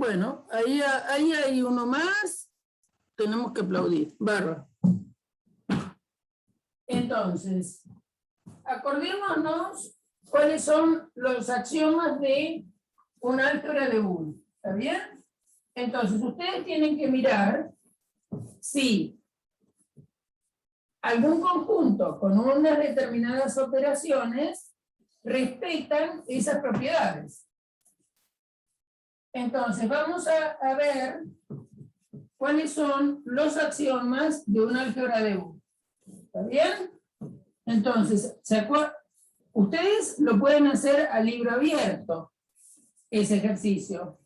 Bueno, ahí hay uno más. Tenemos que aplaudir. Bárbaro. Entonces, acordémonos cuáles son los axiomas de un álgebra de Boole. ¿Está bien? Entonces, ustedes tienen que mirar si algún conjunto con unas determinadas operaciones respetan esas propiedades. Entonces, vamos a ver cuáles son los axiomas de un álgebra de Boole. ¿Está bien? Entonces, ustedes lo pueden hacer a libro abierto, ese ejercicio.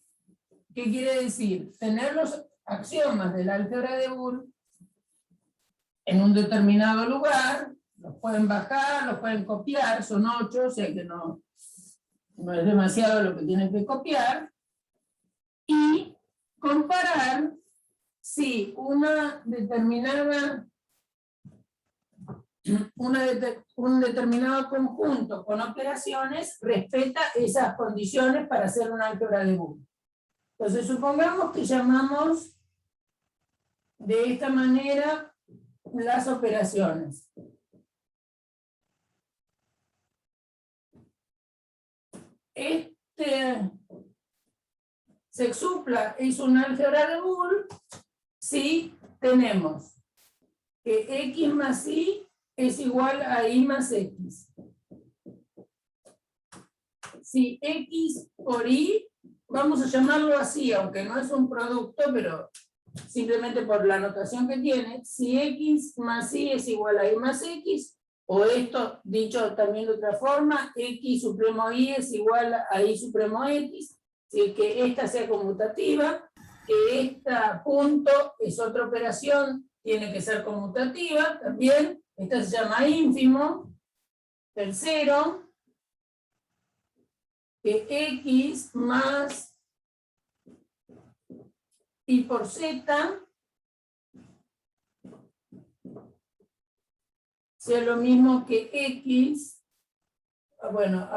¿Qué quiere decir? Tener los axiomas del álgebra de Boole en un determinado lugar, los pueden bajar, los pueden copiar, son 8, o sea que no es demasiado lo que tienen que copiar, y comparar si un determinado conjunto con operaciones respeta esas condiciones para hacer un álgebra de Boole. Entonces, supongamos que llamamos de esta manera las operaciones. Sextupla es un álgebra de Boole si tenemos que x más y es igual a y más x. Si x por y, vamos a llamarlo así, aunque no es un producto, pero simplemente por la notación que tiene, si x más y es igual a y más x, o esto dicho también de otra forma, x supremo y es igual a y supremo x, si que esta sea conmutativa, que este punto es otra operación, tiene que ser conmutativa también, esta se llama ínfimo. Tercero, que x más y por z sea lo mismo que x, bueno,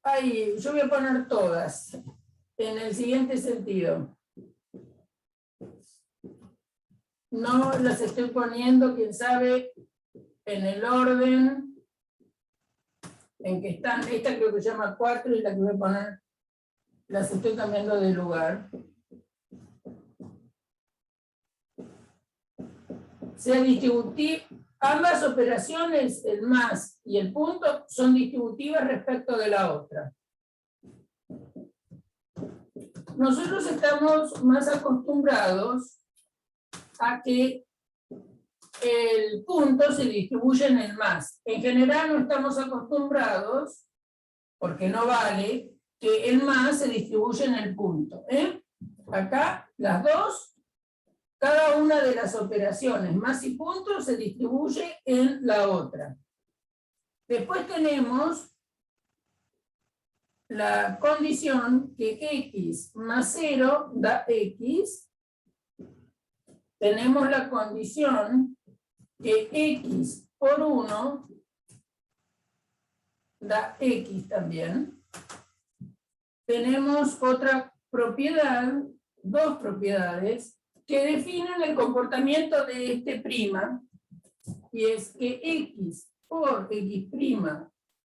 ahí, yo voy a poner todas en el siguiente sentido. No las estoy poniendo, quién sabe, en el orden en que están. Esta creo que se llama 4 y la que voy a poner, las estoy cambiando de lugar. Sea distributiva, ambas operaciones, el más y el punto, son distributivas respecto de la otra. Nosotros estamos más acostumbrados a que el punto se distribuye en el más. En general no estamos acostumbrados, porque no vale, que el más se distribuye en el punto. Acá, las dos, cada una de las operaciones más y punto se distribuye en la otra. Después tenemos la condición que x más 0 da x. Tenemos la condición que x por 1 da x también. Tenemos otra propiedad, dos propiedades, que definen el comportamiento de este prima, y es que x por x'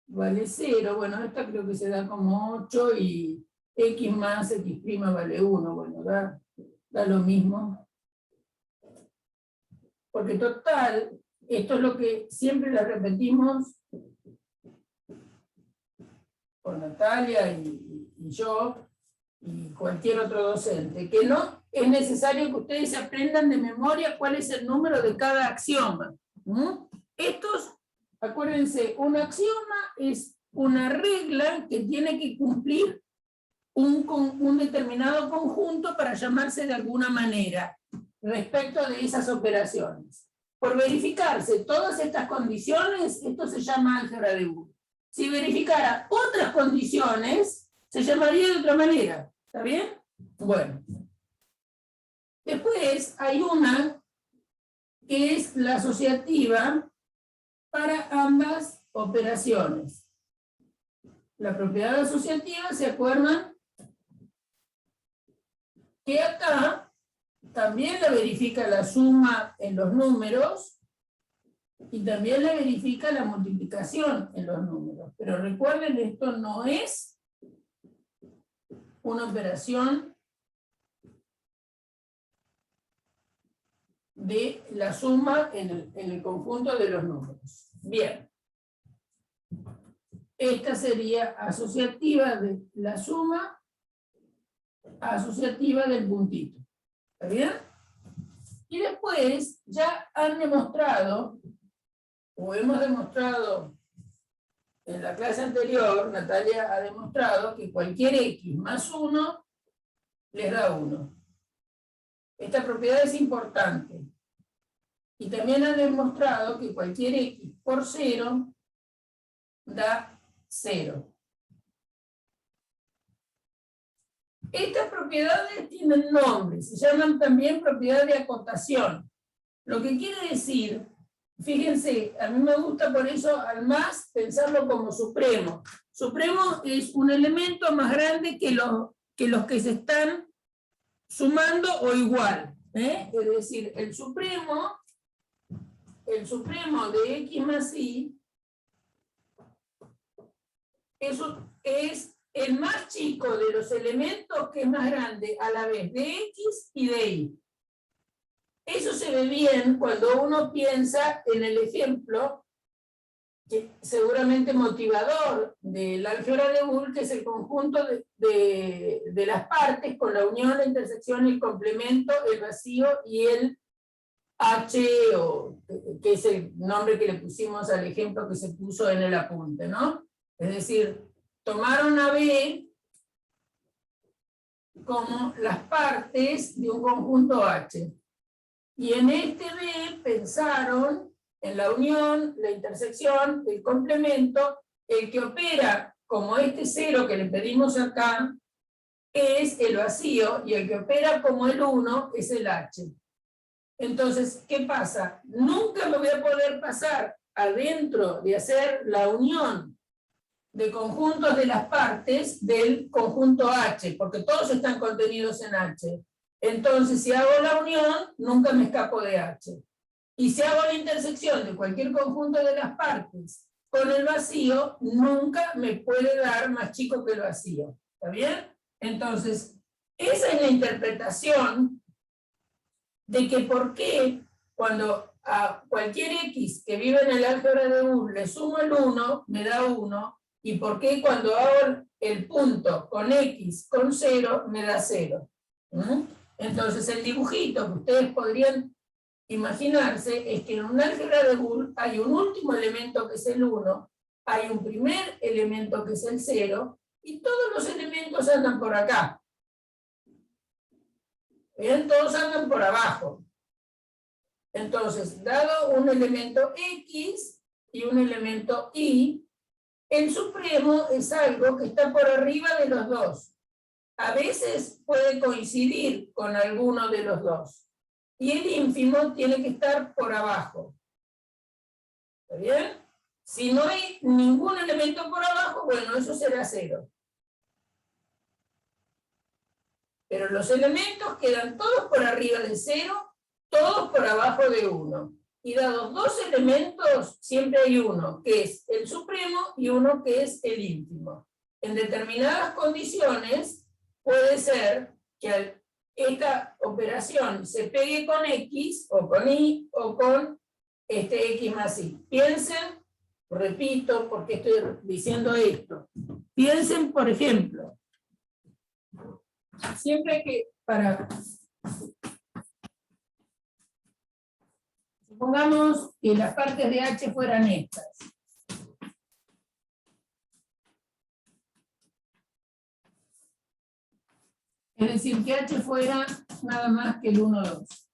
vale 0, bueno, esta creo que se da como 8, y x más x' vale 1, bueno, da lo mismo. Porque total, esto es lo que siempre le repetimos con Natalia y yo, y cualquier otro docente, que no es necesario que ustedes aprendan de memoria cuál es el número de cada axioma. Estos, acuérdense, un axioma es una regla que tiene que cumplir un determinado conjunto para llamarse de alguna manera respecto de esas operaciones. Por verificarse todas estas condiciones, esto se llama álgebra de Boole. Si verificara otras condiciones, se llamaría de otra manera. ¿Está bien? Bueno. Después hay una que es la asociativa para ambas operaciones. La propiedad asociativa, ¿se acuerdan? que acá también le verifica la suma en los números y también le verifica la multiplicación en los números. Pero recuerden, esto no es una operación de la suma en el conjunto de los números. Bien. Esta sería asociativa de la suma, asociativa del puntito. ¿Está bien? Y después ya han demostrado, o hemos demostrado en la clase anterior, Natalia ha demostrado que cualquier x más 1 les da 1. Esta propiedad es importante. Y también ha demostrado que cualquier x por 0 da 0. Estas propiedades tienen nombres, se llaman también propiedad de acotación. Lo que quiere decir, fíjense, a mí me gusta por eso al más pensarlo como supremo. Supremo es un elemento más grande que los que se están sumando o igual. Es decir, el supremo de x más y eso es el más chico de los elementos que es más grande a la vez de x y de y. Eso se ve bien cuando uno piensa en el ejemplo, que seguramente motivador del álgebra de Boole, que es el conjunto de las partes con la unión, la intersección, el complemento, el vacío y el H, que es el nombre que le pusimos al ejemplo que se puso en el apunte, ¿no? Es decir, tomaron a B como las partes de un conjunto H. Y en este B pensaron en la unión, la intersección, el complemento, el que opera como este 0 que le pedimos acá es el vacío, y el que opera como el 1 es el H. Entonces, ¿qué pasa? Nunca me voy a poder pasar adentro de hacer la unión de conjuntos de las partes del conjunto H, porque todos están contenidos en H. Entonces, si hago la unión, nunca me escapo de H. Y si hago la intersección de cualquier conjunto de las partes con el vacío, nunca me puede dar más chico que el vacío. ¿Está bien? Entonces, esa es la interpretación de que por qué cuando a cualquier x que vive en el álgebra de Boole le sumo el 1, me da 1, y por qué cuando hago el punto con x con 0, me da 0. Entonces el dibujito que ustedes podrían imaginarse es que en un álgebra de Boole hay un último elemento que es el 1, hay un primer elemento que es el 0, y todos los elementos andan por acá. ¿Bien? Todos andan por abajo. Entonces, dado un elemento x y un elemento y, el supremo es algo que está por arriba de los dos. A veces puede coincidir con alguno de los dos. Y el ínfimo tiene que estar por abajo. ¿Está bien? Si no hay ningún elemento por abajo, bueno, eso será 0. Pero los elementos quedan todos por arriba de 0, todos por abajo de 1. Y dados dos elementos, siempre hay uno que es el supremo y uno que es el ínfimo. En determinadas condiciones puede ser que esta operación se pegue con x o con y o con x más y. Piensen, repito, porque estoy diciendo esto. Piensen, por ejemplo, siempre que supongamos que las partes de H fueran estas. Es decir, que H fuera nada más que el 1, 2.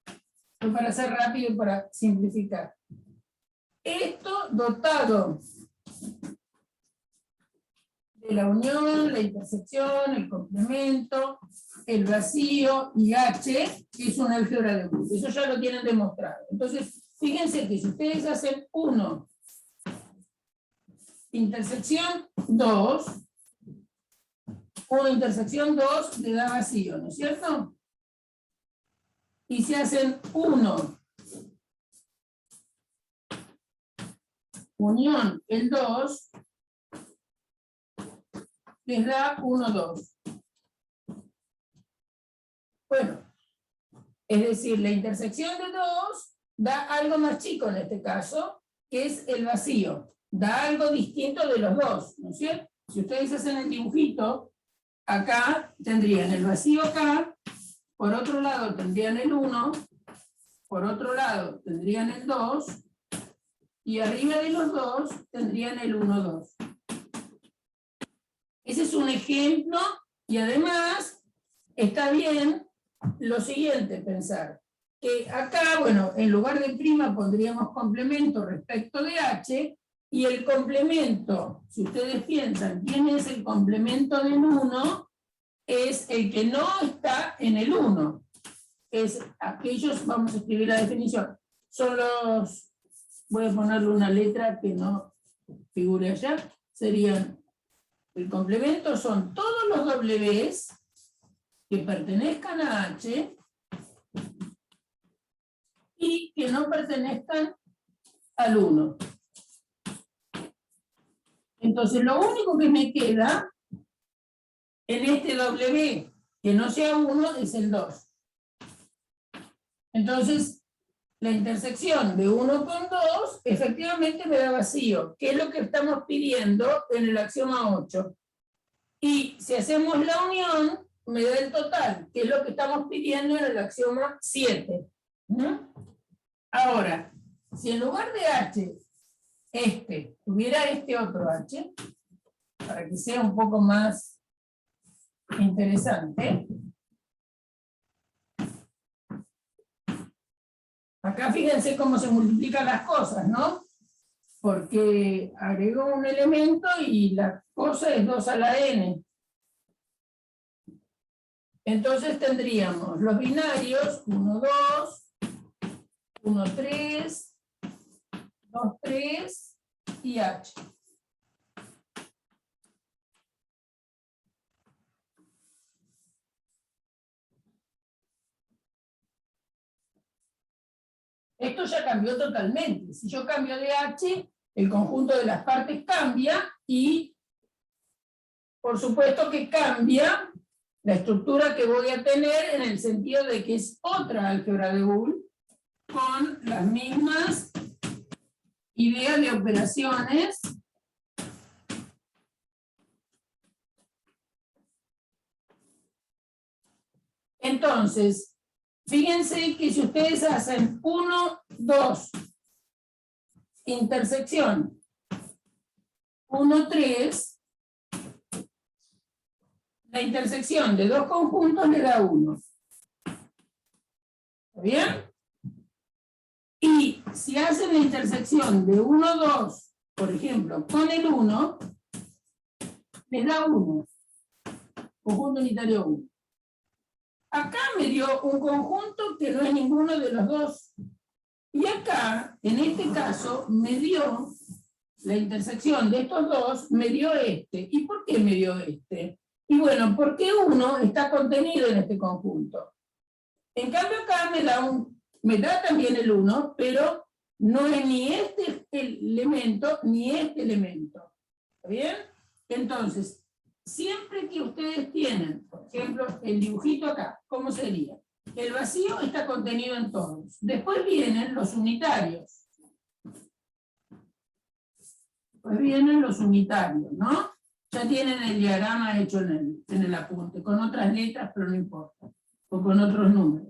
Para hacer rápido y para simplificar. Esto dotado de la unión, la intersección, el complemento, el vacío y H, que es un álgebra de Boole. Eso ya lo tienen demostrado. Entonces, fíjense que si ustedes hacen 1, intersección 2, 1 intersección 2 le da vacío, ¿no es cierto? y se hacen 1 unión el 2, les da 1, 2. Bueno, es decir, la intersección de 2 da algo más chico en este caso, que es el vacío. Da algo distinto de los dos, ¿no es cierto? Si ustedes hacen el dibujito, acá tendrían el vacío acá, por otro lado tendrían el 1, por otro lado tendrían el 2, y arriba de los dos tendrían el 1, 2. Ese es un ejemplo, y además está bien lo siguiente, pensar que acá, bueno, en lugar de prima pondríamos complemento respecto de H, y el complemento, si ustedes piensan, ¿quién es el complemento del 1? Es el que no está en el 1. Es aquellos, vamos a escribir la definición, son los, voy a ponerle una letra que no figure allá, serían, el complemento son todos los Ws que pertenezcan a H y que no pertenezcan al 1. Entonces, lo único que me queda en este W que no sea 1 es el 2. Entonces, la intersección de 1 con 2 efectivamente me da vacío, que es lo que estamos pidiendo en el axioma 8. Y si hacemos la unión, me da el total, que es lo que estamos pidiendo en el axioma 7. Ahora, si en lugar de H, tuviera este otro H, para que sea un poco más interesante, acá fíjense cómo se multiplican las cosas, ¿no? Porque agrego un elemento y la cosa es 2 a la n. Entonces tendríamos los binarios 1, 2, 1, 3, 2, 3 y H. Esto ya cambió totalmente. Si yo cambio de H, el conjunto de las partes cambia y, por supuesto que cambia la estructura que voy a tener en el sentido de que es otra álgebra de Boole con las mismas ideas de operaciones entonces fíjense que si ustedes hacen 1, 2 intersección 1, 3 la intersección de dos conjuntos le da 1. ¿Está bien? Y si hacen la intersección de 1, 2, por ejemplo, con el 1, les da 1. Conjunto unitario 1. Acá me dio un conjunto que no es ninguno de los dos. Y acá, en este caso, me dio la intersección de estos dos, me dio este. ¿Y por qué me dio este? Y bueno, porque 1 está contenido en este conjunto. En cambio acá me da también el 1, pero no es ni este elemento ni este elemento. ¿Está bien? Entonces, siempre que ustedes tienen, por ejemplo, el dibujito acá, ¿cómo sería? El vacío está contenido en todos. Después vienen los unitarios. Después vienen los unitarios, ¿no? Ya tienen el diagrama hecho en el apunte, con otras letras, pero no importa. O con otros números.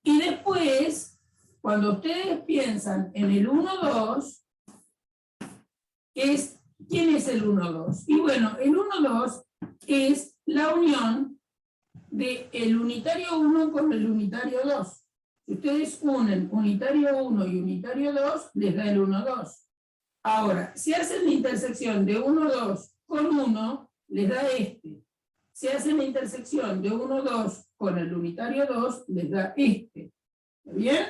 Y después, cuando ustedes piensan en el 1, 2, ¿quién es el 1, 2? Y bueno, el 1, 2 es la unión del unitario 1 con el unitario 2. Si ustedes unen unitario 1 y unitario 2, les da el 1, 2. Ahora, si hacen la intersección de 1, 2 con 1, les da este. Si hacen la intersección de 1, 2 con el unitario 2, les da este. ¿Está bien?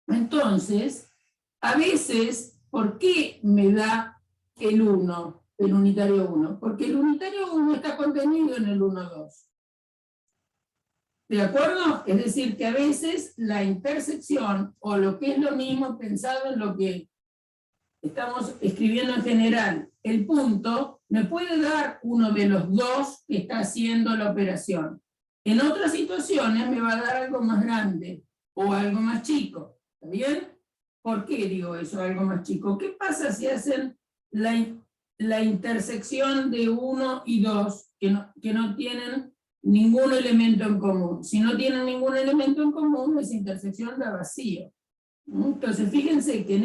Entonces, a veces, ¿por qué me da el 1, el unitario 1? Porque el unitario 1 está contenido en el 1, 2. ¿De acuerdo? Es decir, que a veces la intersección, o lo que es lo mismo pensado en lo que estamos escribiendo en general, el punto, me puede dar uno de los dos que está haciendo la operación. En otras situaciones me va a dar algo más grande o algo más chico. ¿Está bien? ¿Por qué digo eso, algo más chico? ¿Qué pasa si hacen la intersección de 1 y 2 que no tienen ningún elemento en común? Si no tienen ningún elemento en común, esa intersección da vacío. Entonces, fíjense que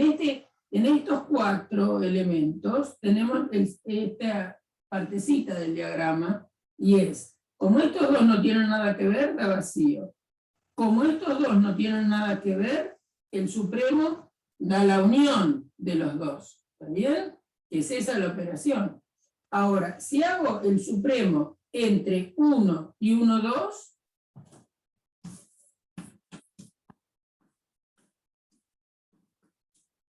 en estos 4 elementos tenemos esta partecita del diagrama, y es, como estos dos no tienen nada que ver, da vacío. Como estos dos no tienen nada que ver, el supremo da la unión de los dos. ¿Está bien? Es esa la operación. Ahora, si hago el supremo entre 1 y 1, 2,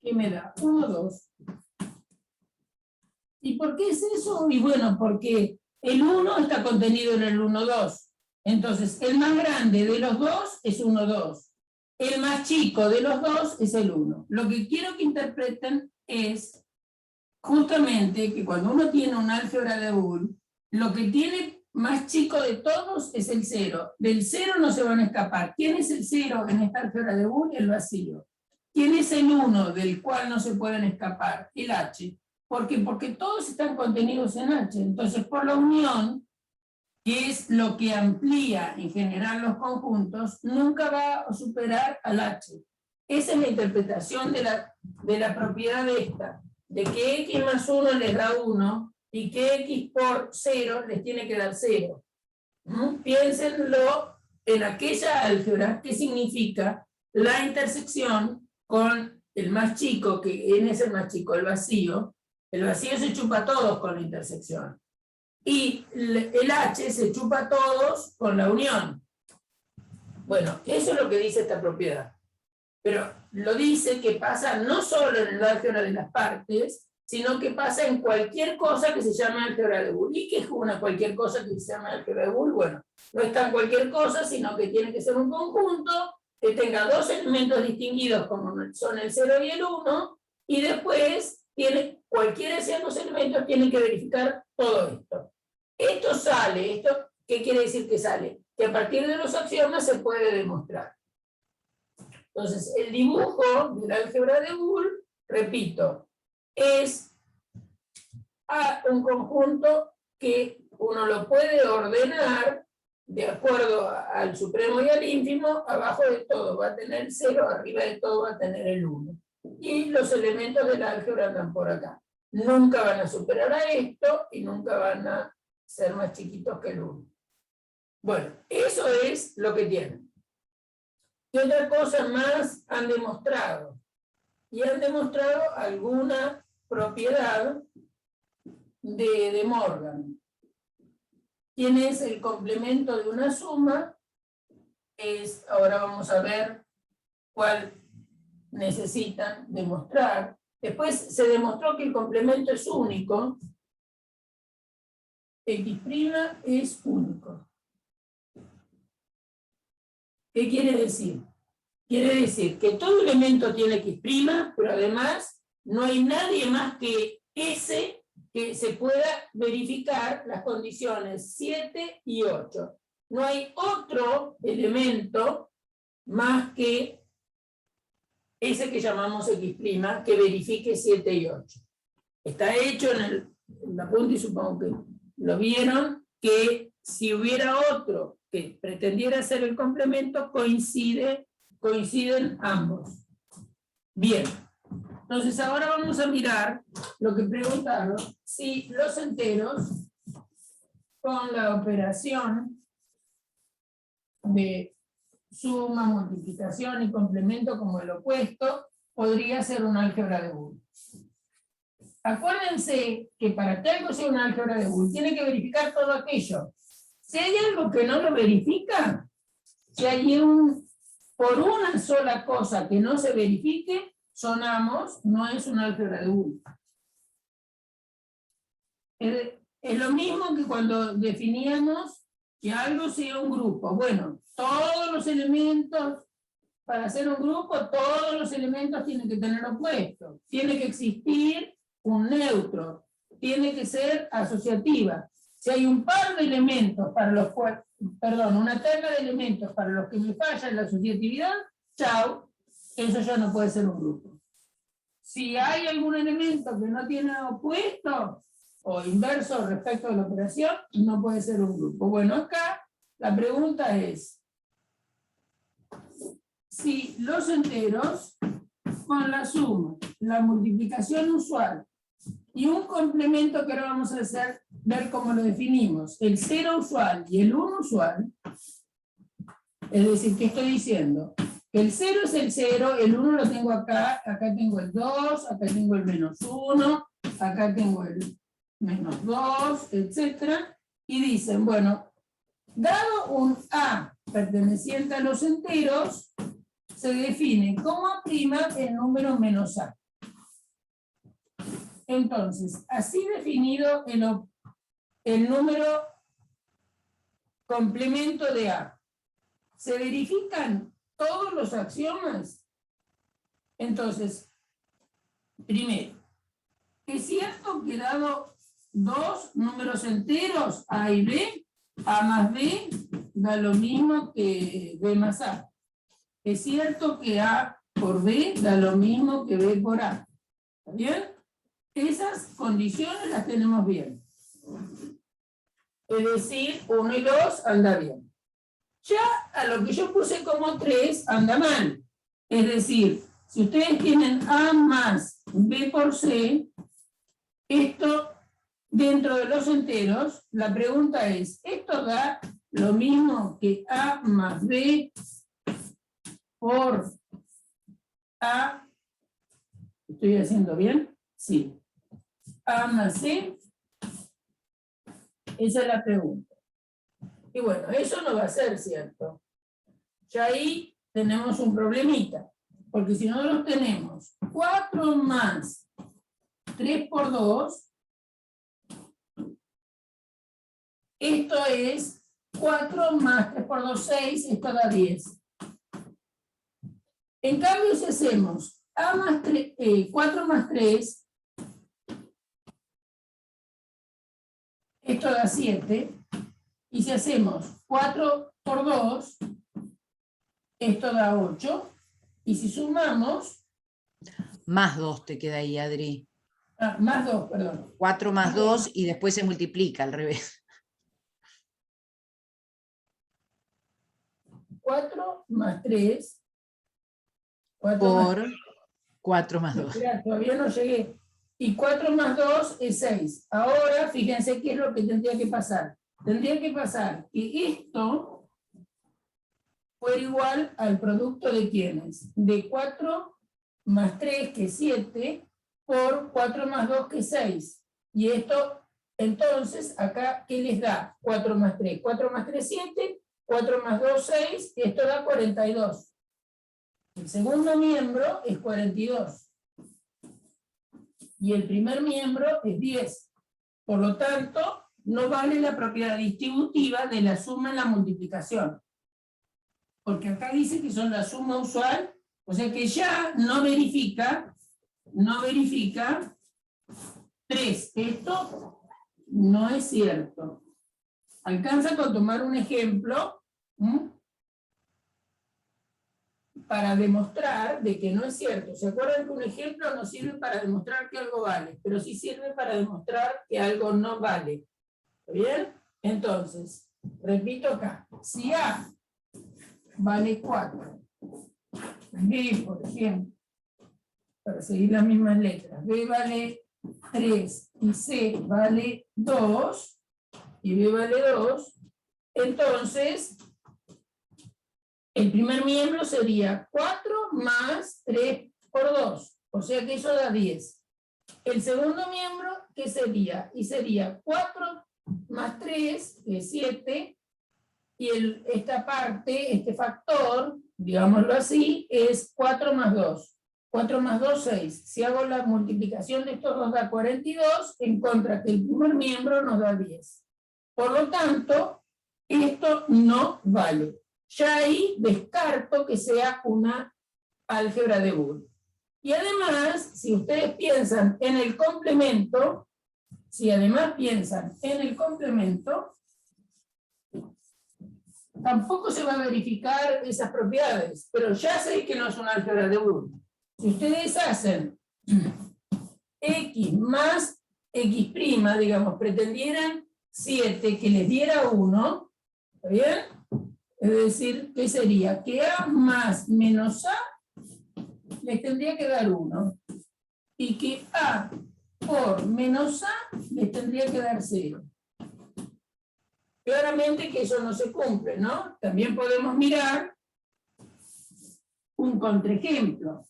¿qué me da? 1, 2. ¿Y por qué es eso? Y bueno, porque el 1 está contenido en el 1, 2. Entonces, el más grande de los dos es 1, 2. El más chico de los dos es el 1. Lo que quiero que interpreten es justamente que cuando uno tiene un álgebra de Boole, lo que tiene más chico de todos es el 0. Del 0 no se van a escapar. ¿Quién es el 0 en esta álgebra de Boole? El vacío. ¿Quién es el 1 del cual no se pueden escapar? El H. ¿Por qué? Porque todos están contenidos en H. Entonces, por la unión, que es lo que amplía en general los conjuntos, nunca va a superar al H. Esa es la interpretación de la propiedad de esta, de que x más 1 les da 1 y que x por 0 les tiene que dar 0. Piénsenlo en aquella álgebra que significa la intersección con el más chico, que en ese más chico, el vacío se chupa a todos con la intersección. Y el H se chupa a todos con la unión. Bueno, eso es lo que dice esta propiedad. Pero lo dice que pasa no solo en el álgebra de las partes, sino que pasa en cualquier cosa que se llame álgebra de Boole. ¿Y qué es una cualquier cosa que se llame álgebra de Boole? Bueno, no es tan cualquier cosa, sino que tiene que ser un conjunto que tenga dos elementos distinguidos como son el 0 y el 1, y después cualquiera de esos elementos tiene que verificar todo esto. Esto sale, ¿qué quiere decir que sale? Que a partir de los axiomas se puede demostrar. Entonces, el dibujo del álgebra de Boole, repito, es un conjunto que uno lo puede ordenar de acuerdo al supremo y al ínfimo. Abajo de todo va a tener 0, arriba de todo va a tener el 1. Y los elementos del álgebra andan por acá. Nunca van a superar a esto y nunca van a ser más chiquitos que el 1. Bueno, eso es lo que tienen. ¿Qué otra cosa más han demostrado? Y han demostrado alguna propiedad de De Morgan. ¿Quién es el complemento de una suma? Ahora vamos a ver cuál necesitan demostrar. Después se demostró que el complemento es único. X' es único. ¿Qué quiere decir? Quiere decir que todo elemento tiene X', pero además no hay nadie más que ese que se pueda verificar las condiciones 7 y 8. No hay otro elemento más que ese que llamamos X' que verifique 7 y 8. Está hecho en la punta y supongo que lo vieron, que si hubiera otro que pretendiera ser el complemento, coinciden ambos. Bien, entonces ahora vamos a mirar lo que preguntaron, si los enteros con la operación de suma, multiplicación y complemento como el opuesto, podría ser un álgebra de Boole. Acuérdense que para que algo sea un álgebra de Boole, tiene que verificar todo aquello. Si hay algo que no lo verifica, si hay por una sola cosa que no se verifique, sonamos, no es un álgebra de Boole. Es lo mismo que cuando definíamos que algo sea un grupo. Bueno, todos los elementos, para hacer un grupo, todos los elementos tienen que tener opuestos. Tiene que existir un neutro. Tiene que ser asociativa. Si hay un par de elementos para los cuales, perdón, una terna de elementos para los que me falla la asociatividad, chao, eso ya no puede ser un grupo. Si hay algún elemento que no tiene opuesto o inverso respecto a la operación, no puede ser un grupo. Bueno, acá la pregunta es, si los enteros con la suma, la multiplicación usual y un complemento que ahora vamos a hacer, ver cómo lo definimos, el 0 usual y el 1 usual, es decir, ¿qué estoy diciendo? El 0 es el 0, el 1 lo tengo acá, acá tengo el 2, acá tengo el menos 1, acá tengo el menos 2, etc. Y dicen, bueno, dado un A perteneciente a los enteros, se define como A' el número menos A. Entonces, así definido el número complemento de A, ¿se verifican todos los axiomas? Entonces, primero, ¿es cierto que dado dos números enteros, A y B, A más B da lo mismo que B más A? ¿Es cierto que A por B da lo mismo que B por A? ¿Está bien? Esas condiciones las tenemos bien. Es decir, 1 y 2 anda bien. Ya a lo que yo puse como 3 anda mal. Es decir, si ustedes tienen A más B por C, esto dentro de los enteros, la pregunta es, ¿esto da lo mismo que A más B por A? ¿Estoy haciendo bien? Sí. A más C. Esa es la pregunta. Y bueno, eso no va a ser cierto. Ya ahí tenemos un problemita. Porque si no los tenemos 4 más 3 por 2, esto es 4 más 3 por 2, 6, esto da 10. En cambio, si hacemos A más 3, 4 más 3, esto da 7. Y si hacemos 4 por 2, esto da 8. Y si sumamos... Más 2 te queda ahí, Adri. Ah, más 2, perdón. 4 más 2 y después se multiplica al revés. 4 más 3. 4 por más... 4 más 2. Mirá, todavía no llegué. Y 4 más 2 es 6. Ahora, fíjense qué es lo que tendría que pasar. Tendría que pasar que esto fuera igual al producto de ¿quiénes? De 4 más 3, que es 7, por 4 más 2, que es 6. Y esto, entonces, acá, ¿qué les da? 4 más 3. 4 más 3, 7. 4 más 2, 6. Y esto da 42. El segundo miembro es 42. Y el primer miembro es 10. Por lo tanto, no vale la propiedad distributiva de la suma en la multiplicación. Porque acá dice que son la suma usual, o sea que ya no verifica 3. Esto no es cierto. Alcanza con tomar un ejemplo para demostrar de que no es cierto. ¿Se acuerdan que un ejemplo no sirve para demostrar que algo vale? Pero sí sirve para demostrar que algo no vale. ¿Está bien? Entonces, repito acá. Si A vale 4, B, por ejemplo, para seguir las mismas letras, B vale 3 y C vale 2, y B vale 2, entonces el primer miembro sería 4 más 3 por 2, o sea que eso da 10. El segundo miembro, ¿qué sería? Y sería 4 más 3, que es 7, y esta parte, este factor, digámoslo así, es 4 más 2. 4 más 2, 6. Si hago la multiplicación de estos dos da 42, en contra que el primer miembro nos da 10. Por lo tanto, esto no vale. Ya ahí descarto que sea una álgebra de Boole. Y además, si ustedes piensan en el complemento, tampoco se va a verificar esas propiedades, pero ya sé que no es una álgebra de Boole. Si ustedes hacen x más x', digamos, pretendieran 7 que les diera 1, ¿está bien? Es decir, ¿qué sería? Que a más menos a les tendría que dar 1, y que a por menos a les tendría que dar 0. Claramente que eso no se cumple, ¿no? También podemos mirar un contraejemplo.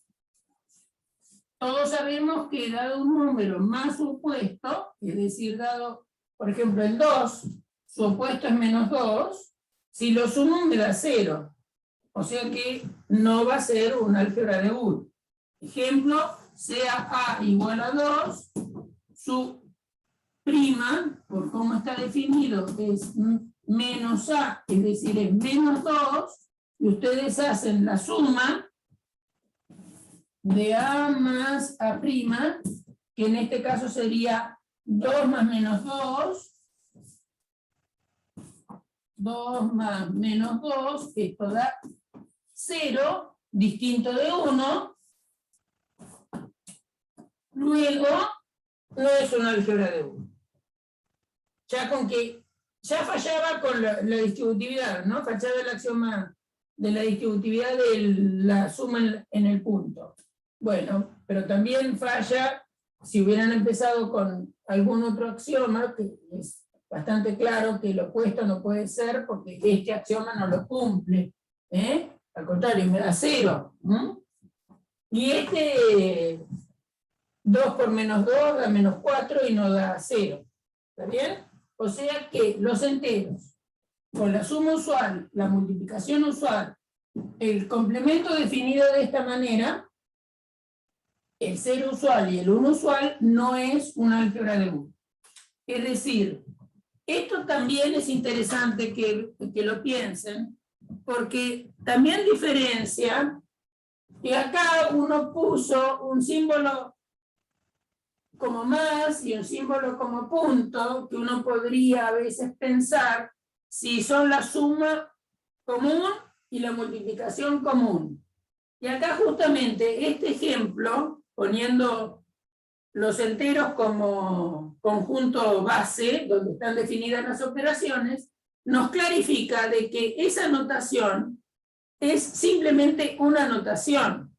Todos sabemos que dado un número más su opuesto, es decir, dado, por ejemplo, el 2, su opuesto es menos 2, si lo sumo me da 0. O sea que no va a ser una álgebra de Boole. Ejemplo, sea a igual a 2, su prima, por cómo está definido, es menos a, es decir, es menos 2, y ustedes hacen la suma de a más a', que en este caso sería 2 más menos 2, 2 más menos 2, esto da 0, distinto de 1, luego no es una álgebra de Boole. Ya con que, ya fallaba con la distributividad, ¿no? Fallaba el axioma de la distributividad de la suma en el punto. Bueno, pero también falla si hubieran empezado con algún otro axioma, que es bastante claro que lo opuesto no puede ser porque este axioma no lo cumple. Al contrario, me da 0. Y este 2 por menos 2 da menos 4 y no da 0. ¿Está bien? O sea que los enteros, con la suma usual, la multiplicación usual, el complemento definido de esta manera, el 0 usual y el 1 usual, no es una álgebra de Boole. Es decir, esto también es interesante que lo piensen, porque también diferencia que acá uno puso un símbolo como más y un símbolo como punto, que uno podría a veces pensar si son la suma común y la multiplicación común. Y acá justamente este ejemplo, poniendo los enteros como conjunto base, donde están definidas las operaciones, nos clarifica de que esa notación es simplemente una notación.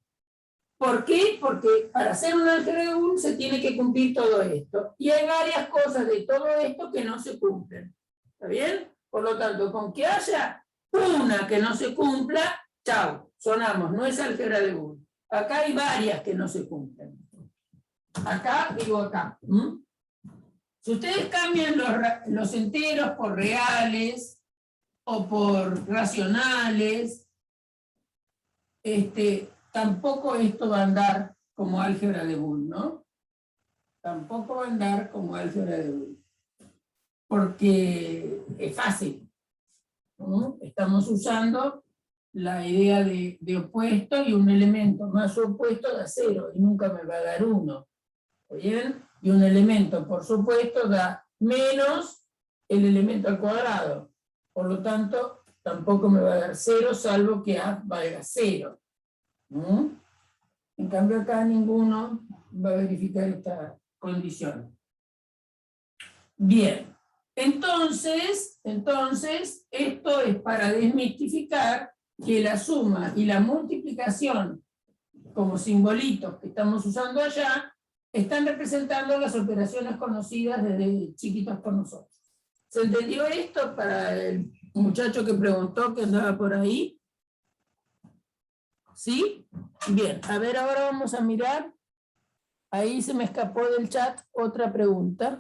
¿Por qué? Porque para hacer un álgebra de Boole se tiene que cumplir todo esto. Y hay varias cosas de todo esto que no se cumplen. ¿Está bien? Por lo tanto, con que haya una que no se cumpla, chao, sonamos, no es álgebra de Boole. Acá hay varias que no se cumplen. Acá, digo acá. Si ustedes cambian los enteros por reales o por racionales, tampoco esto va a andar como álgebra de Boole, ¿no? Tampoco va a andar como álgebra de Boole. Porque es fácil, ¿no? Estamos usando la idea de opuesto y un elemento más su opuesto da 0 y nunca me va a dar 1. ¿Bien? Y un elemento, por supuesto, da menos el elemento al cuadrado. Por lo tanto, tampoco me va a dar 0, salvo que A valga 0. En cambio, acá ninguno va a verificar esta condición. Bien. Entonces, esto es para desmitificar que la suma y la multiplicación, como simbolitos que estamos usando allá, están representando las operaciones conocidas desde chiquitos por nosotros. ¿Se entendió esto para el muchacho que preguntó que andaba por ahí? ¿Sí? Bien, a ver, ahora vamos a mirar. Ahí se me escapó del chat otra pregunta.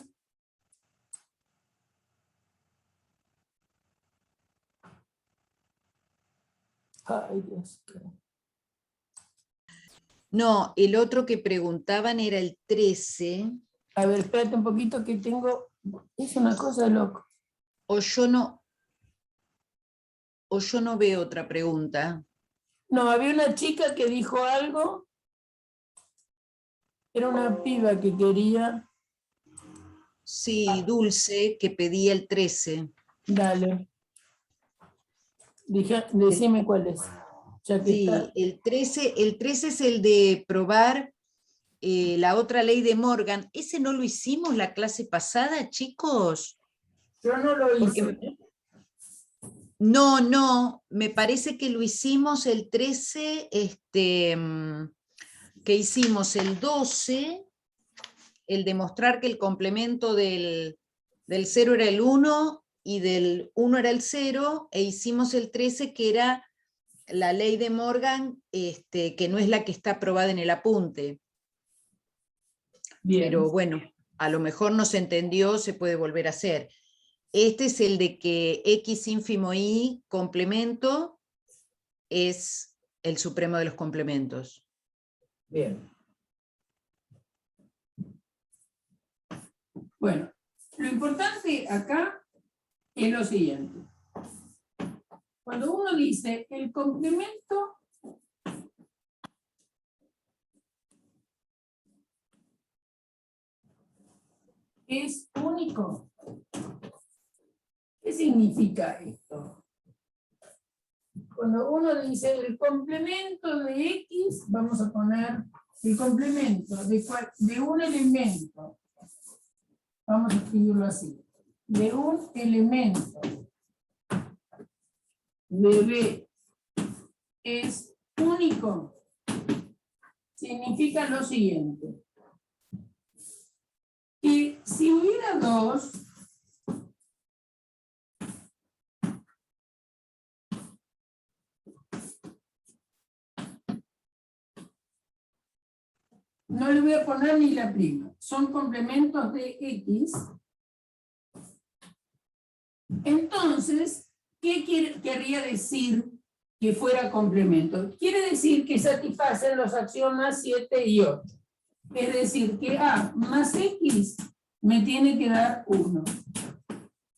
Ay, Dios. No, el otro que preguntaban era el 13. A ver, espérate un poquito que tengo... Es una cosa de loco. O yo no... o yo no veo otra pregunta? No, había una chica que dijo algo. Era una piba que quería. Sí, Dulce, que pedía el 13. Dale. Decime cuál es. Ya que Sí, está. el 13 es el de probar la otra ley de Morgan. ¿Ese no lo hicimos la clase pasada, chicos? Yo no lo Porque hice. no, me parece que lo hicimos el 13, que hicimos el 12, el demostrar que el complemento del 0 era el 1 y del 1 era el 0, e hicimos el 13 que era la ley de Morgan, que no es la que está aprobada en el apunte. Bien. Pero bueno, a lo mejor no se entendió, se puede volver a hacer. Este es el de que X ínfimo Y complemento es el supremo de los complementos. Bien. Bueno, lo importante acá es lo siguiente. Cuando uno dice el complemento es único, ¿qué significa esto? Cuando uno dice el complemento de X, vamos a poner el complemento de un elemento, vamos a escribirlo así, de un elemento de B es único, significa lo siguiente, que si hubiera dos, no le voy a poner ni la prima, son complementos de X. Entonces, ¿qué querría decir que fuera complemento? Quiere decir que satisfacen los axiomas 7 y 8. Es decir, que A más X me tiene que dar 1.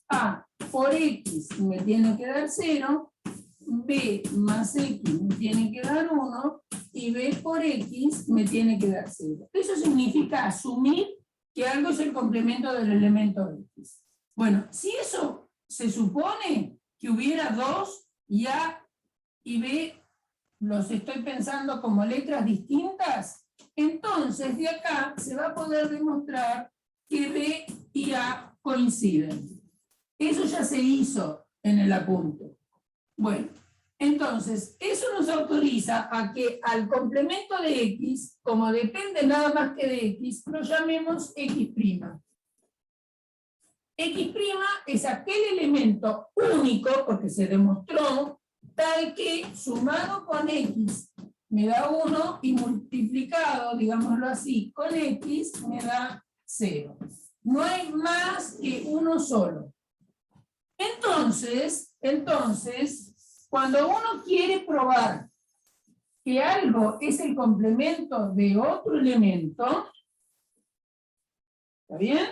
A por X me tiene que dar 0. B más X me tiene que dar 1. Y B por X me tiene que dar 0. Eso significa asumir que algo es el complemento del elemento X. Bueno, si eso se supone que hubiera dos y A y B los estoy pensando como letras distintas, entonces de acá se va a poder demostrar que B y A coinciden. Eso ya se hizo en el apunte. Bueno, entonces eso nos autoriza a que al complemento de X, como depende nada más que de X, lo llamemos X'. X' es aquel elemento único, porque se demostró, tal que sumado con X me da 1 y multiplicado, digámoslo así, con X me da 0. No hay más que uno solo. Entonces, cuando uno quiere probar que algo es el complemento de otro elemento, ¿está bien?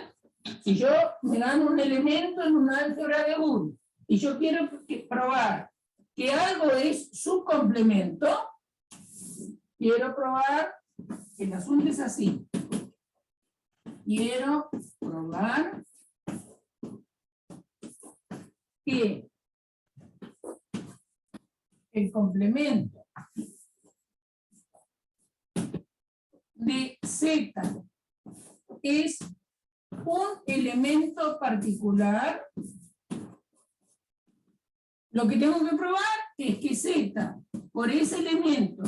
Si yo me dan un elemento en una álgebra de Boole y yo quiero probar que algo es su complemento, quiero probar, el asunto es así. Quiero probar que el complemento de Z es un elemento particular. Lo que tengo que probar es que Z por ese elemento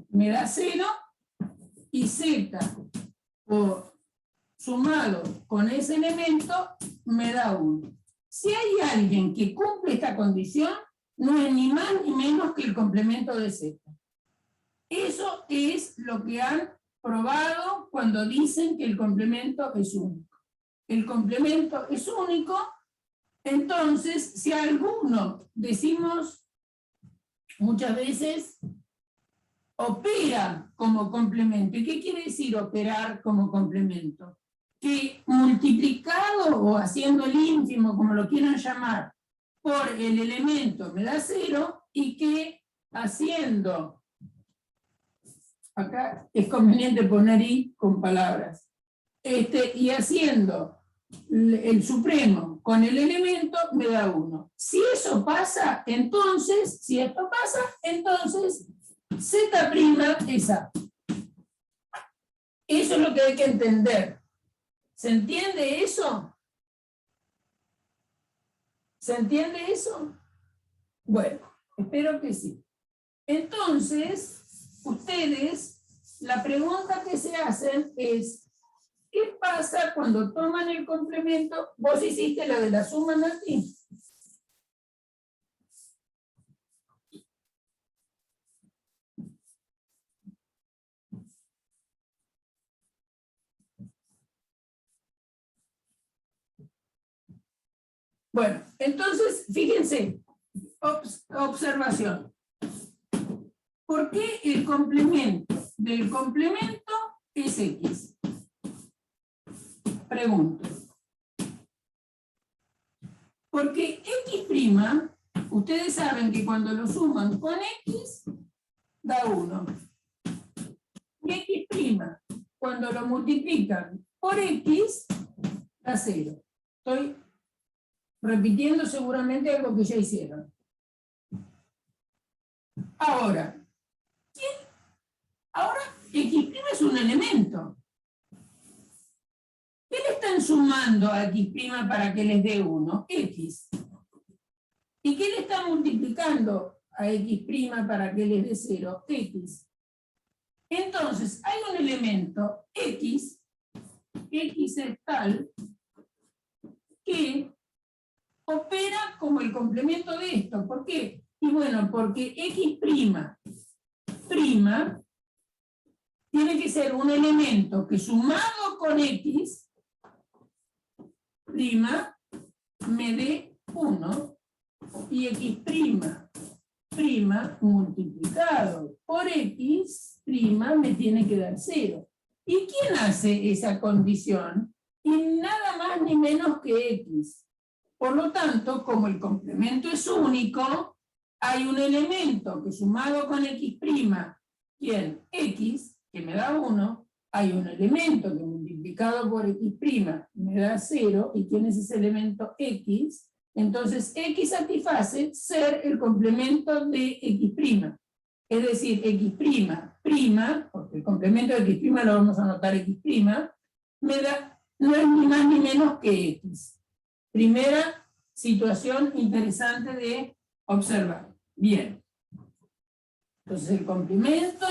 me da 0 y Z sumado con ese elemento me da 1. Si hay alguien que cumple esta condición, no es ni más ni menos que el complemento de Z. Eso es lo que han probado cuando dicen que el complemento es único. El complemento es único, entonces si alguno, decimos muchas veces, opera como complemento. ¿Y qué quiere decir operar como complemento? Que multiplicado o haciendo el ínfimo, como lo quieran llamar, por el elemento me da 0 y que haciendo, acá es conveniente poner i con palabras, y haciendo el supremo con el elemento me da 1. Si eso pasa, entonces, si esto pasa, entonces z' es A. Eso es lo que hay que entender. ¿Se entiende eso? ¿Se entiende eso? Bueno, espero que sí. Entonces, ustedes, la pregunta que se hacen es, ¿qué pasa cuando toman el complemento? Vos hiciste la de la suma, Nati. Bueno, entonces, fíjense, observación. ¿Por qué el complemento del complemento es X? Pregunto. Porque X', ustedes saben que cuando lo suman con X, da 1. Y X', cuando lo multiplican por X, da 0. Estoy repitiendo seguramente algo que ya hicieron. Ahora, X' es un elemento. ¿Qué le están sumando a X' para que les dé 1? X. ¿Y qué le están multiplicando a X' para que les dé 0? X. Entonces, hay un elemento X es tal, que opera como el complemento de esto. ¿Por qué? Y bueno, porque X' tiene que ser un elemento que sumado con X' me dé 1 y X' multiplicado por X' me tiene que dar 0. ¿Y quién hace esa condición? Y nada más ni menos que X. Por lo tanto, como el complemento es único, hay un elemento que sumado con X', ¿quién? X, que me da 1, hay un elemento que multiplicado por X' me da 0, ¿y quién es ese elemento? X. Entonces, X satisface ser el complemento de X'. Es decir, X', porque el complemento de X' lo vamos a anotar X', me da, no es ni más ni menos que X. Primera situación interesante de observar. Bien. Entonces, el complemento.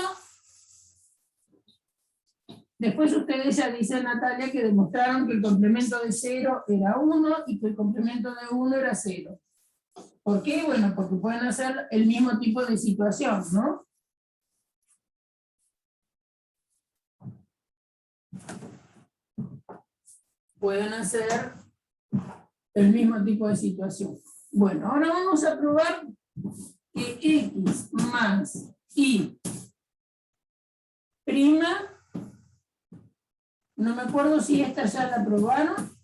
Después ustedes ya dicen, Natalia, que demostraron que el complemento de 0 era 1 y que el complemento de 1 era 0. ¿Por qué? Bueno, porque pueden hacer el mismo tipo de situación, ¿no? Pueden hacer el mismo tipo de situación. Bueno, ahora vamos a probar que X más Y', no me acuerdo si esta ya la probaron,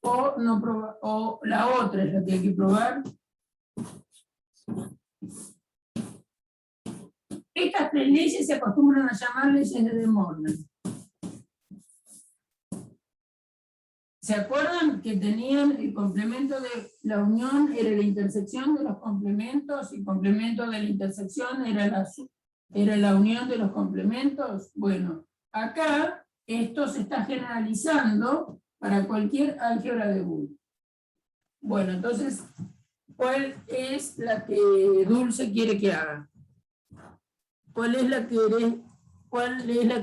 o la otra es la que hay que probar. Estas 3 leyes se acostumbran a llamar leyes de De Morgan. ¿Se acuerdan que tenían el complemento de la unión era la intersección de los complementos y el complemento de la intersección era la unión de los complementos? Bueno, acá esto se está generalizando para cualquier álgebra de Boole. Bueno, entonces, ¿cuál es la que Dulce quiere que haga? ¿Cuál es la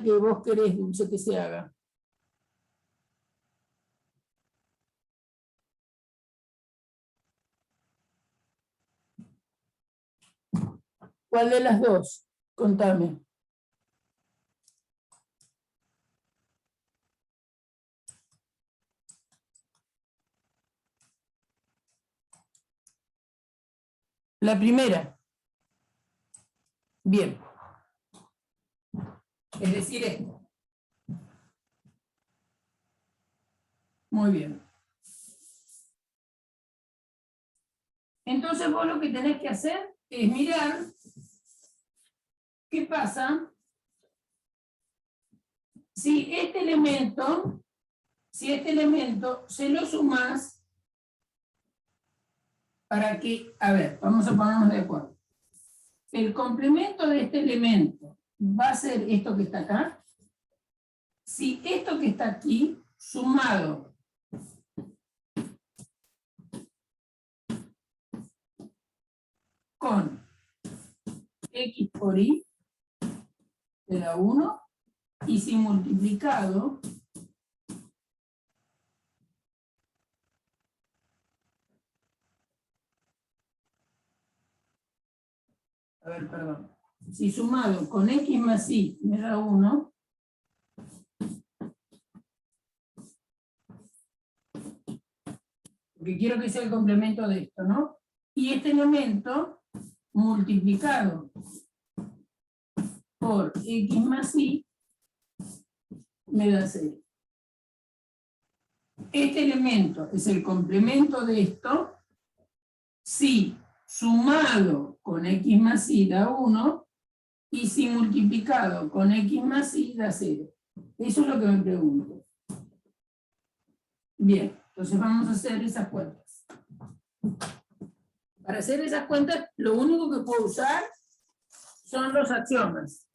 que vos querés, Dulce, que se haga? ¿Cuál de las dos? Contame. La primera. Bien. Es decir, esto. Muy bien. Entonces vos lo que tenés que hacer es mirar qué pasa si este elemento se lo sumás para que, a ver, vamos a ponernos de acuerdo. El complemento de este elemento va a ser esto que está acá. Si esto que está aquí, sumado con x por y, te da 1, y si multiplicado si sumado con x más y me da 1, porque quiero que sea el complemento de esto, ¿no? Y este elemento multiplicado por x más y me da 0. Este elemento es el complemento de esto si sumado con x más y da 1 y si multiplicado con x más y da 0. Eso es lo que me pregunto. Bien, entonces vamos a hacer esas cuentas. Para hacer esas cuentas, lo único que puedo usar son los axiomas.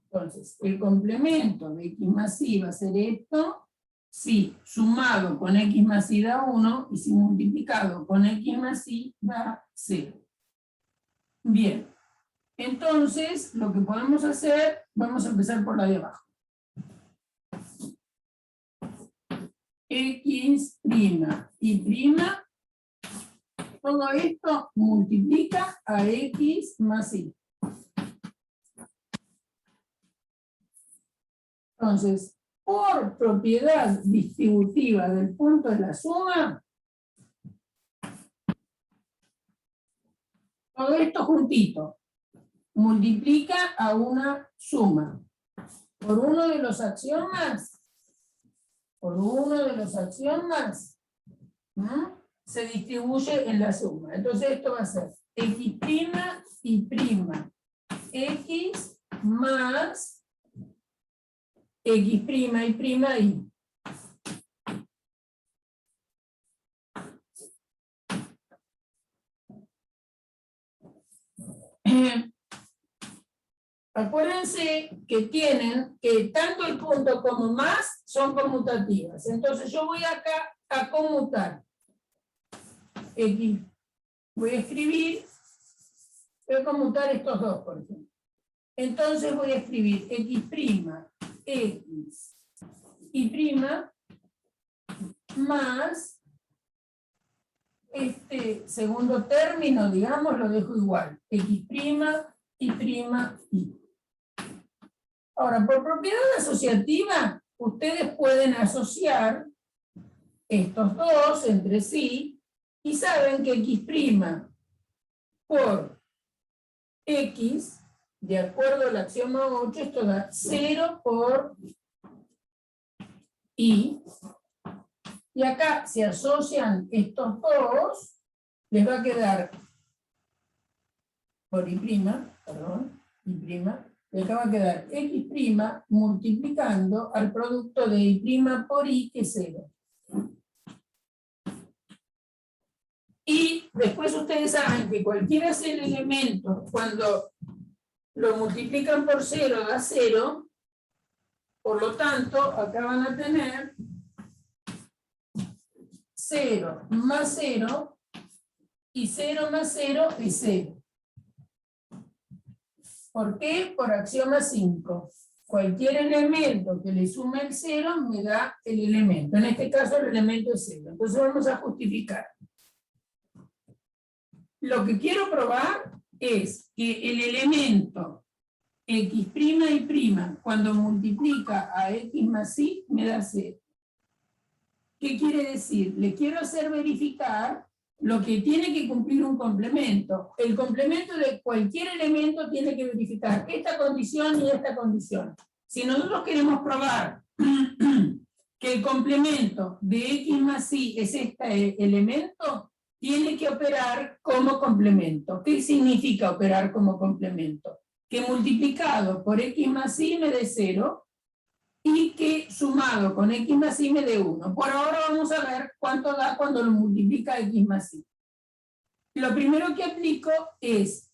Entonces, el complemento de x más y va a ser esto, si sumado con x más y da 1, y si multiplicado con x más y da 0. Bien, entonces, lo que podemos hacer, vamos a empezar por la de abajo. X' y prima, todo esto multiplica a x más y. Entonces, por propiedad distributiva del punto de la suma, todo esto juntito multiplica a una suma. Por uno de los axiomas, se distribuye en la suma. Entonces esto va a ser x' y prima, x más x' y prima y. Acuérdense que tienen que tanto el punto como más son conmutativas. Entonces yo voy acá a conmutar x. Voy a escribir, voy a conmutar estos dos, por ejemplo. Entonces voy a escribir x' y prima más este segundo término, digamos, lo dejo igual. X' y prima y. Ahora, por propiedad asociativa, ustedes pueden asociar estos dos entre sí y saben que x' por x, de acuerdo al axioma 8, esto da 0 por y. Y acá se asocian estos dos, les va a quedar por y', perdón, y', y acá va a quedar x' multiplicando al producto de y' por y, que es 0. Y después ustedes saben que cualquiera sea el elemento, cuando lo multiplican por 0 da 0, por lo tanto, acá van a tener 0 más 0, y 0 más 0 es 0. ¿Por qué? Por axioma 5. Cualquier elemento que le sume el 0 me da el elemento. En este caso el elemento es 0. Entonces vamos a justificar. Lo que quiero probar es que el elemento x' y prima, cuando multiplica a x más y, me da 0. ¿Qué quiere decir? Le quiero hacer verificar lo que tiene que cumplir un complemento. El complemento de cualquier elemento tiene que verificar esta condición y esta condición. Si nosotros queremos probar que el complemento de x más y es este elemento, tiene que operar como complemento. ¿Qué significa operar como complemento? Que multiplicado por x más y me dé 0, y que sumado con x más y me dé 1. Por ahora vamos a ver cuánto da cuando lo multiplica x más y. Lo primero que aplico es,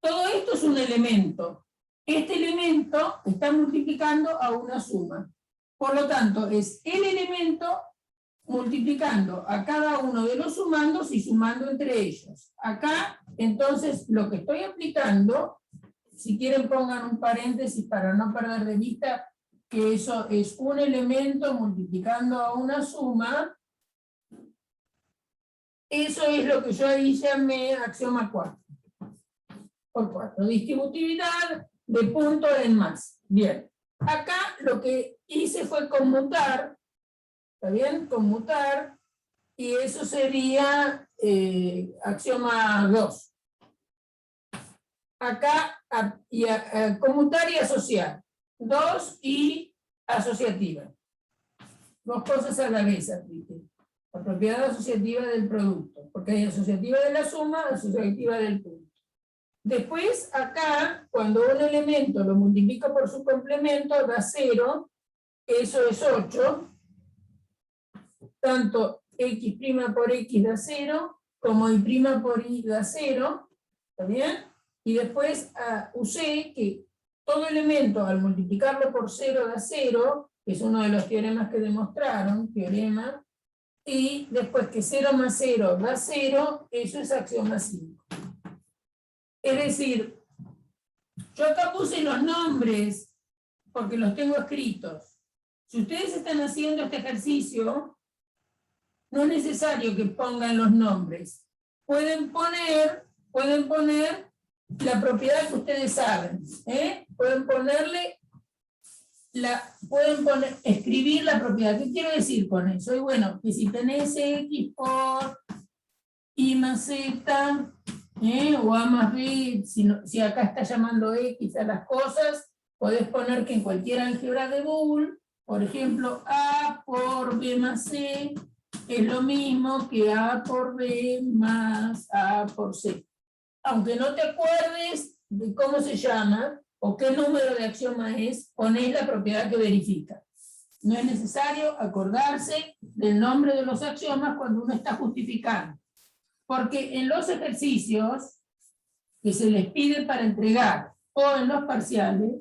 todo esto es un elemento. Este elemento está multiplicando a una suma. Por lo tanto, es el elemento multiplicando a cada uno de los sumandos y sumando entre ellos. Acá, entonces, lo que estoy aplicando, si quieren pongan un paréntesis para no perder de vista que eso es un elemento multiplicando a una suma. Eso es lo que yo ahí llamé axioma 4. Por 4. Distributividad de punto en más. Bien. Acá lo que hice fue conmutar. ¿Está bien? Conmutar. Y eso sería axioma 2. Acá, conmutar y asociar. 2 y asociativa. Dos cosas a la vez apliqué. La propiedad asociativa del producto, porque hay asociativa de la suma, asociativa del punto. Después, acá, cuando un elemento lo multiplica por su complemento, da 0, eso es 8, tanto x' por x da 0, como y' por y da 0, ¿está bien? Y después usé que todo elemento, al multiplicarlo por 0 da 0, que es uno de los teoremas que demostraron, teorema, y después que 0 más 0 da 0, eso es axioma 5. Es decir, yo acá puse los nombres porque los tengo escritos. Si ustedes están haciendo este ejercicio, no es necesario que pongan los nombres. Pueden poner la propiedad que ustedes saben. Pueden escribir la propiedad. ¿Qué quiero decir con eso? Y bueno, que si tenés x por y más z, o a más b, si acá está llamando x a las cosas, podés poner que en cualquier álgebra de Boole, por ejemplo, a por b más c es lo mismo que a por b más a por c. Aunque no te acuerdes de cómo se llama o qué número de axioma es, ponés la propiedad que verifica. No es necesario acordarse del nombre de los axiomas cuando uno está justificando. Porque en los ejercicios que se les pide para entregar o en los parciales,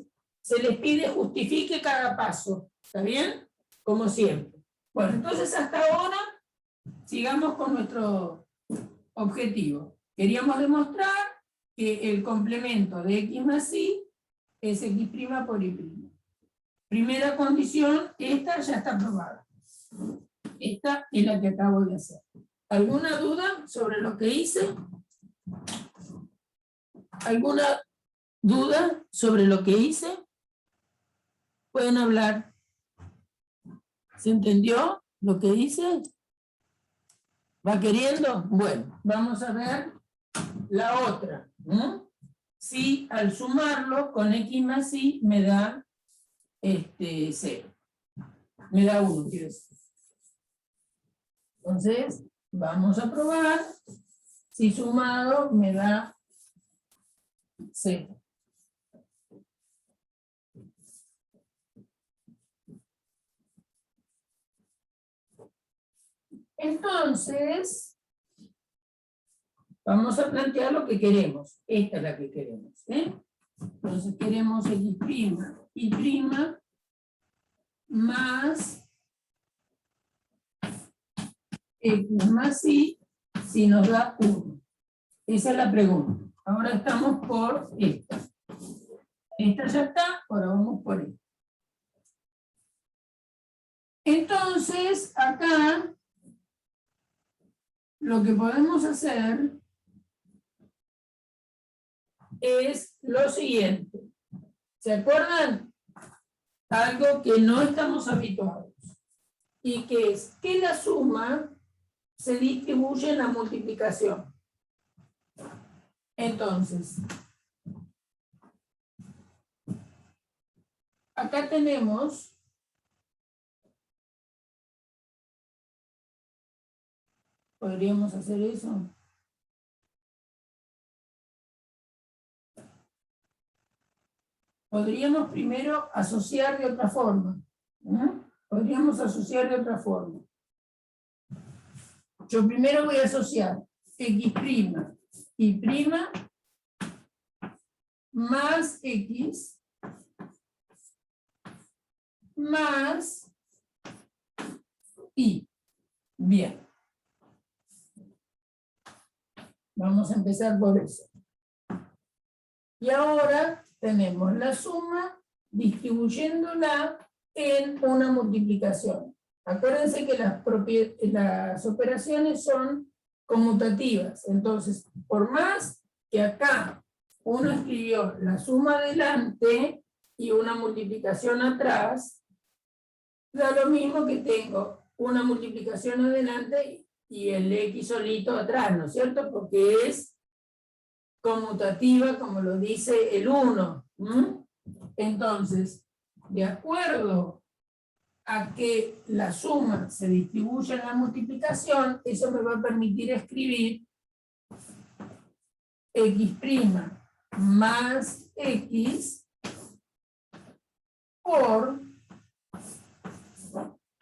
se les pide justifique cada paso. ¿Está bien? Como siempre. Bueno, entonces hasta ahora sigamos con nuestro objetivo. Queríamos demostrar que el complemento de x más y es x' por y'. Primera condición, esta ya está aprobada. Esta es la que acabo de hacer. ¿Alguna duda sobre lo que hice? ¿Alguna duda sobre lo que hice? Pueden hablar. ¿Se entendió lo que hice? ¿Va queriendo? Bueno, vamos a ver la otra. Si al sumarlo con x más y me da 0. Me da 1, quiero decir. Entonces, vamos a probar si sumado me da 0. Entonces, vamos a plantear lo que queremos. Esta es la que queremos. Entonces queremos x' y' más x más y si nos da 1. Esa es la pregunta. Ahora estamos por esta. Esta ya está, ahora vamos por esta. Entonces, acá, lo que podemos hacer es lo siguiente. ¿Se acuerdan? Algo que no estamos habituados. Y que es que la suma se distribuye en la multiplicación. Entonces, acá tenemos ¿Podríamos hacer eso? Podríamos primero asociar de otra forma. Podríamos asociar de otra forma. Yo primero voy a asociar x' y' más x más y. Bien. Vamos a empezar por eso. Y ahora tenemos la suma distribuyéndola en una multiplicación. Acuérdense que las operaciones son conmutativas. Entonces, por más que acá uno escribió la suma adelante y una multiplicación atrás, da lo mismo que tengo una multiplicación adelante y el x solito atrás, ¿no es cierto? Porque es conmutativa, como lo dice el 1. Entonces, de acuerdo a que la suma se distribuye en la multiplicación, eso me va a permitir escribir x' más x por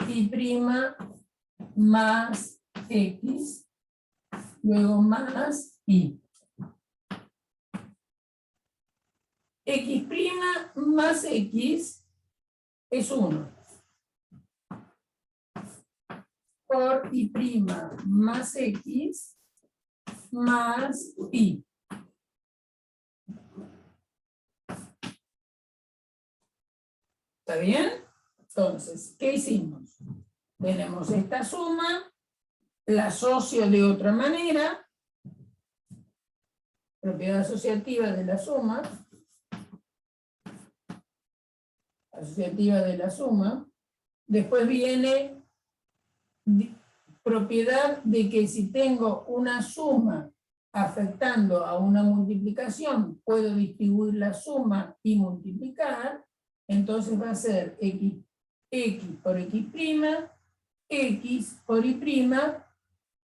y' más x, luego más y. X' más x es 1. Por y' más x más y. ¿Está bien? Entonces, ¿qué hicimos? Tenemos esta suma, la asocio de otra manera, propiedad asociativa de la suma, después viene propiedad de que si tengo una suma afectando a una multiplicación, puedo distribuir la suma y multiplicar, entonces va a ser x por x', x por y',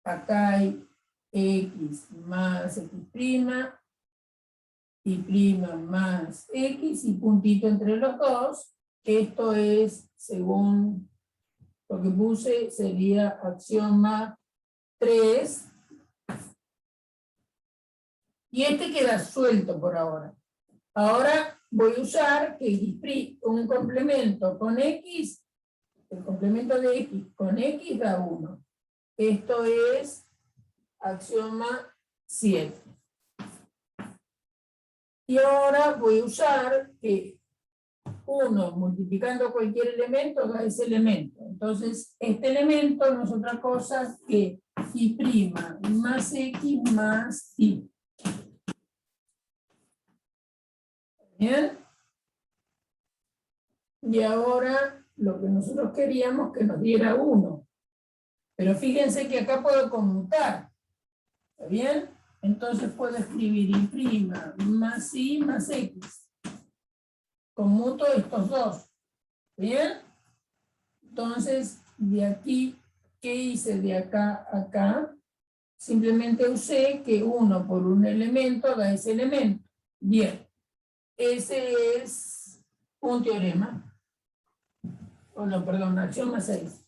acá hay x más x', y' más x, y puntito entre los dos. Esto es, según lo que puse, sería axioma 3. Y este queda suelto por ahora. Ahora voy a usar que un complemento con x, el complemento de x con x da 1. Esto es axioma 7. Y ahora voy a usar que 1 multiplicando cualquier elemento da ese elemento. Entonces, este elemento no es otra cosa que y' más x más y. ¿Bien? Y ahora lo que nosotros queríamos que nos diera 1. Pero fíjense que acá puedo conmutar. ¿Está bien? Entonces puedo escribir y' más y más x. Conmuto estos dos. ¿Bien? Entonces, de aquí, ¿qué hice de acá a acá? Simplemente usé que 1 por un elemento da ese elemento. Bien. Ese es un teorema. Oh, no, perdón, axioma 6.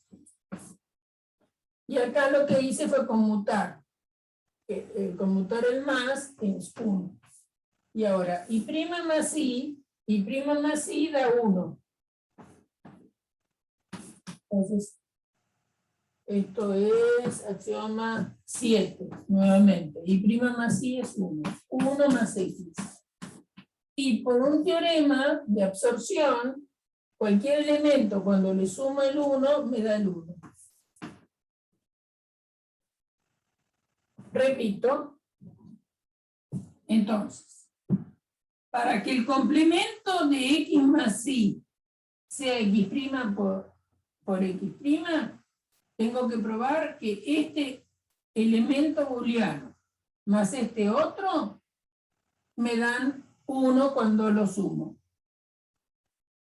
Y acá lo que hice fue conmutar. Conmutar el más es 1. Y ahora, y' más y da 1. Entonces, esto es axioma 7, nuevamente. Y' más y es 1. 1 más x. Y por un teorema de absorción, cualquier elemento cuando le sumo el 1, me da el 1. Repito. Entonces, para que el complemento de x más y sea x' por x', tengo que probar que este elemento booleano más este otro me dan 1 cuando lo sumo.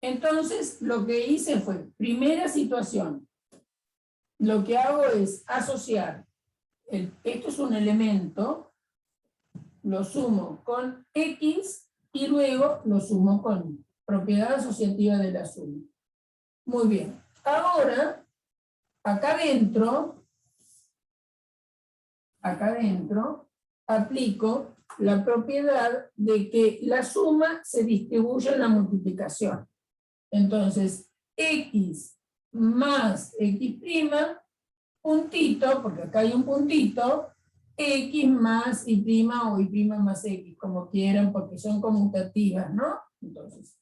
Entonces, lo que hice fue, primera situación, lo que hago es asociar esto es un elemento, lo sumo con X y luego lo sumo con propiedad asociativa de la suma. Muy bien. Ahora, acá adentro, aplico la propiedad de que la suma se distribuye en la multiplicación. Entonces, X más X', puntito, porque acá hay un puntito, X más Y' o Y' más X, como quieran, porque son conmutativas, ¿no? Entonces,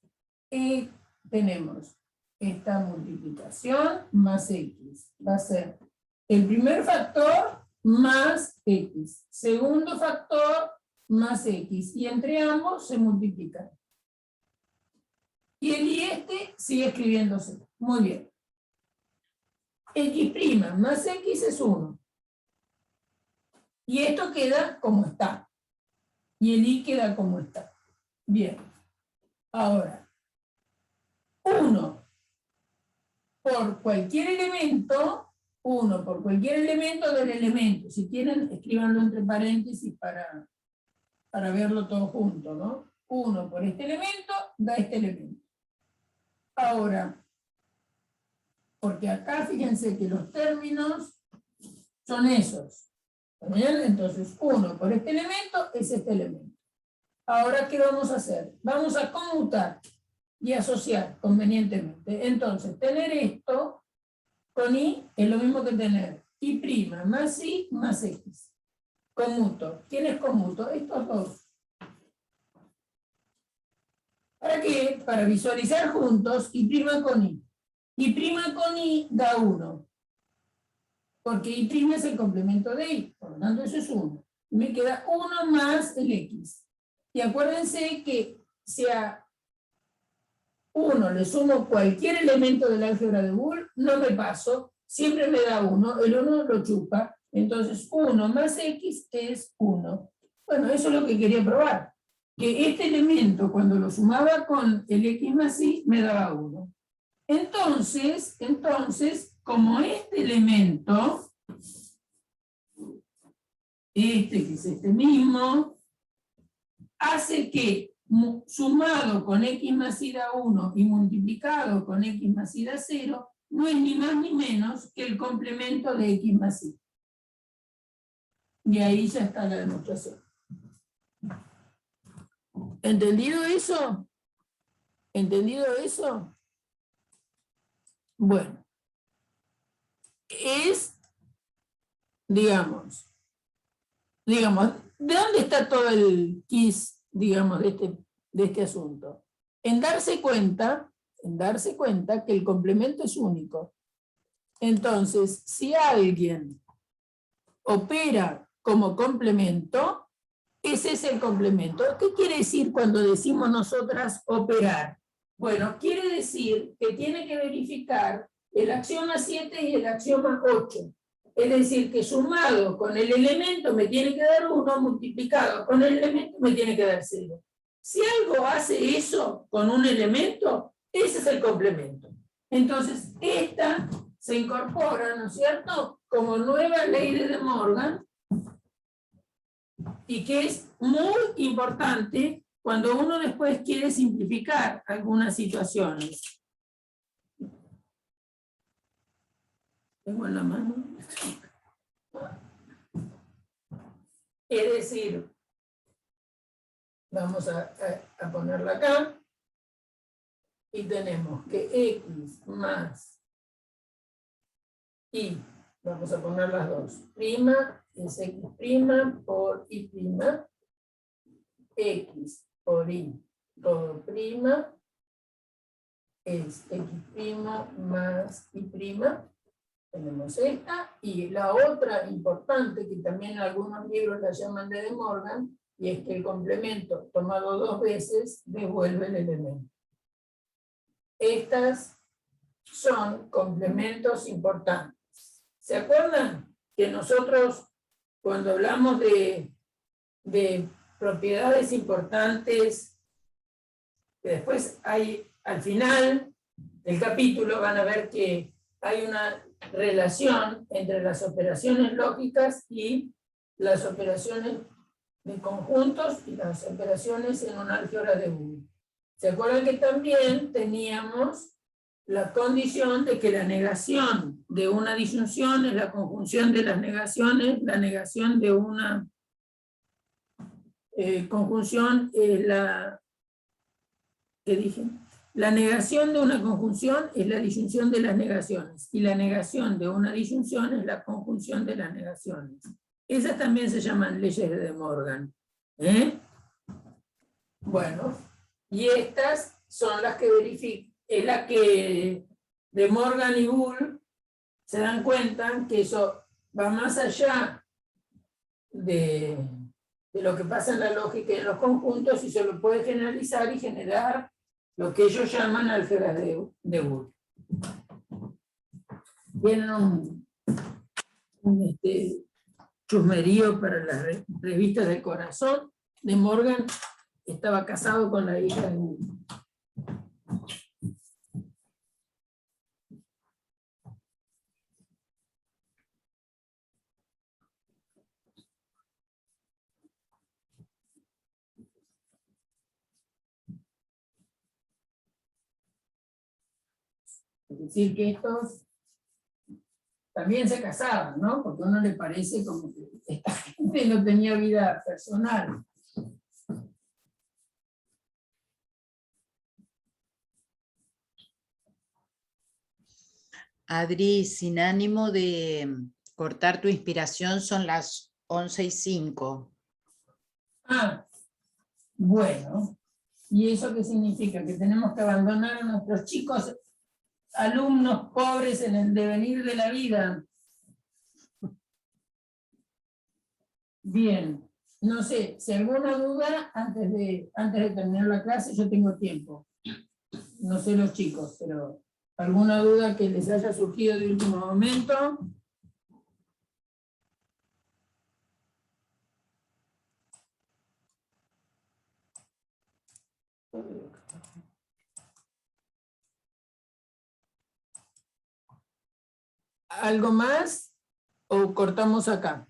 tenemos esta multiplicación más X. Va a ser el primer factor más X, segundo factor más X, y entre ambos se multiplican. Y el y este sigue escribiéndose. Muy bien. X' más X es 1. Y esto queda como está. Y el y queda como está. Bien. Ahora, 1 por cualquier elemento, 1 por cualquier elemento del elemento. Si quieren, escríbanlo entre paréntesis para verlo todo junto, ¿no? 1 por este elemento da este elemento. Ahora, porque acá fíjense que los términos son esos. ¿Bien? Entonces, 1 por este elemento es este elemento. Ahora, ¿qué vamos a hacer? Vamos a conmutar y asociar convenientemente. Entonces, tener esto con y es lo mismo que tener y' más y más x. Conmuto. ¿Quién es conmuto? Estos dos. ¿Para qué? Para visualizar juntos y' con y. Y' con y da 1. Porque y' es el complemento de y. Por lo tanto, eso es 1. Me queda 1 más el x. Y acuérdense que si a 1 le sumo cualquier elemento del álgebra de Boole, no me paso, siempre me da 1, el 1 lo chupa, entonces 1 más x es 1. Bueno, eso es lo que quería probar, que este elemento cuando lo sumaba con el x más y me daba 1. Entonces, como este elemento, que es este mismo, hace que sumado con x más y da 1 y multiplicado con x más y da 0, no es ni más ni menos que el complemento de x más y. Y ahí ya está la demostración. ¿Entendido eso? ¿Entendido eso? Bueno. Es, digamos, ¿de dónde está todo el quiz, digamos, de este asunto? En darse cuenta que el complemento es único. Entonces, si alguien opera como complemento, ese es el complemento. ¿Qué quiere decir cuando decimos nosotras operar? Bueno, quiere decir que tiene que verificar el axioma 7 y el axioma 8. Es decir, que sumado con el elemento me tiene que dar 1, multiplicado con el elemento me tiene que dar 0. Si algo hace eso con un elemento, ese es el complemento. Entonces, esta se incorpora, ¿no es cierto?, como nueva ley de De Morgan, y que es muy importante cuando uno después quiere simplificar algunas situaciones. Tengo en la mano. Es decir, vamos a ponerla acá, y tenemos que x más y, vamos a poner las dos, prima es x' por y', x por y todo prima es x' más y'. Tenemos esta, y la otra importante, que también algunos libros la llaman de De Morgan, y es que el complemento tomado 2 veces devuelve el elemento. Estas son complementos importantes. ¿Se acuerdan que nosotros, cuando hablamos de propiedades importantes, que después hay, al final del capítulo van a ver que hay una relación entre las operaciones lógicas y las operaciones de conjuntos y las operaciones en un álgebra de Boole. ¿Se acuerdan que también teníamos la condición de que la negación de una disyunción es la conjunción de las negaciones, la negación de una conjunción es la... ¿Qué dije? La negación de una conjunción es la disyunción de las negaciones, y la negación de una disyunción es la conjunción de las negaciones. Esas también se llaman leyes de De Morgan. Bueno, y estas son las que verifican, es la que De Morgan y Boole se dan cuenta que eso va más allá de lo que pasa en la lógica y en los conjuntos, y se lo puede generalizar y generar lo que ellos llaman álgebras de Boole. Tienen un chusmerío para las revistas del corazón. De Morgan estaba casado con la hija de Boole. Es decir, que estos también se casaban, ¿no? Porque a uno le parece como que esta gente no tenía vida personal. Adri, sin ánimo de cortar tu inspiración, son las 11:05. Ah, bueno. ¿Y eso qué significa? Que tenemos que abandonar a nuestros chicos alumnos pobres en el devenir de la vida. Bien, no sé, si alguna duda, antes de terminar la clase, yo tengo tiempo. No sé los chicos, pero alguna duda que les haya surgido de último momento. ¿Algo más? ¿O cortamos acá?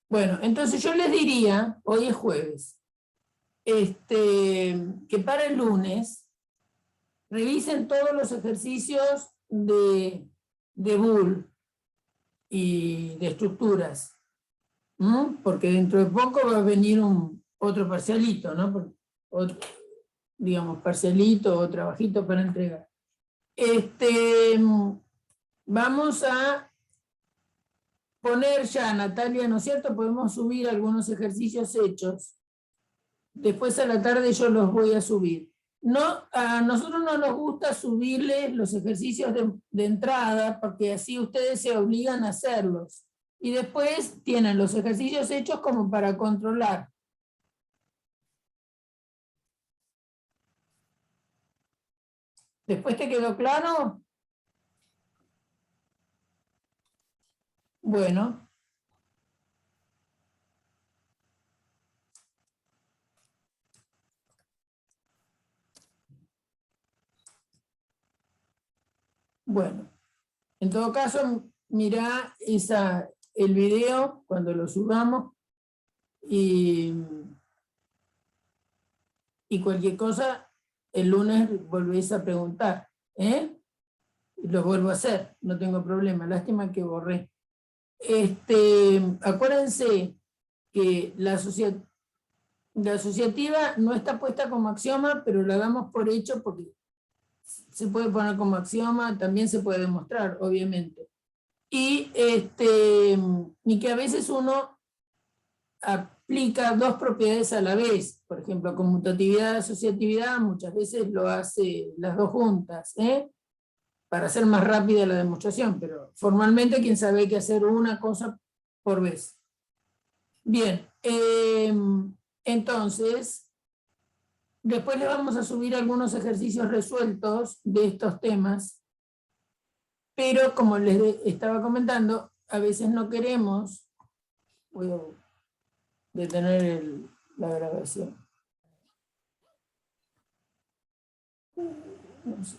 Bueno, entonces yo les diría, hoy es jueves, que para el lunes revisen todos los ejercicios de Boole y de estructuras, porque dentro de poco va a venir otro parcialito, ¿no? Digamos, parcialito o trabajito para entregar. Vamos a poner ya, Natalia, ¿no es cierto? Podemos subir algunos ejercicios hechos. Después a la tarde yo los voy a subir. No, a nosotros no nos gusta subirles los ejercicios de entrada, porque así ustedes se obligan a hacerlos. Y después tienen los ejercicios hechos como para controlar. ¿Después te quedó claro? Bueno. Bueno. En todo caso, mirá el video cuando lo subamos y cualquier cosa, el lunes volvéis a preguntar. Y lo vuelvo a hacer, no tengo problema. Lástima que borré. Acuérdense que la asociativa no está puesta como axioma, pero la damos por hecho porque se puede poner como axioma, también se puede demostrar, obviamente. Y que a veces uno aplica dos propiedades a la vez, por ejemplo, conmutatividad y asociatividad, muchas veces lo hace las dos juntas, para hacer más rápida la demostración, pero formalmente quien sabe que hacer una cosa por vez. Bien, entonces, después le vamos a subir algunos ejercicios resueltos de estos temas, pero como les estaba comentando, a veces no queremos, voy a detener la grabación. No sé.